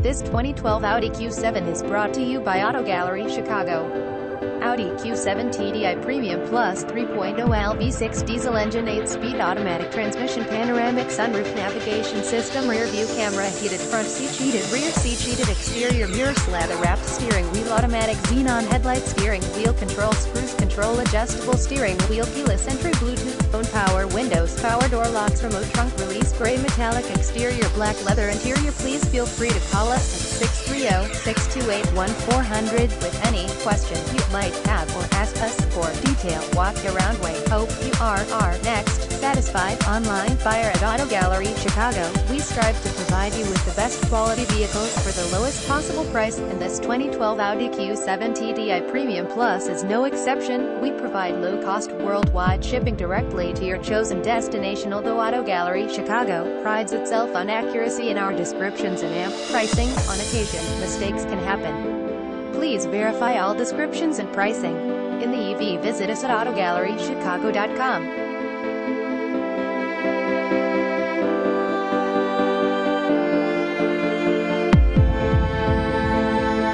This 2012 Audi Q7 is brought to you by Auto Gallery Chicago. Audi Q7 TDI Premium Plus 3.0 V6 diesel engine, 8-speed automatic transmission, panoramic sunroof, navigation system, rear view camera, heated front seat, heated rear seat, heated exterior mirrors, leather wrapped steering wheel, automatic xenon headlight, steering wheel controls, cruise control, adjustable steering wheel, keyless entry, Bluetooth, phone power windows, power door locks, remote trunk release, gray metallic exterior, black leather interior. Please feel free to call us at 630-628-1400 with any question you might have or ask us for detailed walk-around way. Hope you are our next satisfied online buyer at Auto Gallery Chicago. We strive to provide you with the best quality vehicles for the lowest possible price, and this 2012 Audi Q7 TDI Premium Plus is no exception. We provide low-cost worldwide shipping directly to your chosen destination. Although Auto Gallery Chicago prides itself on accuracy in our descriptions and amp pricing, on occasion, mistakes can happen. Please verify all descriptions and pricing. In the EV, visit us at AutoGalleryChicago.com.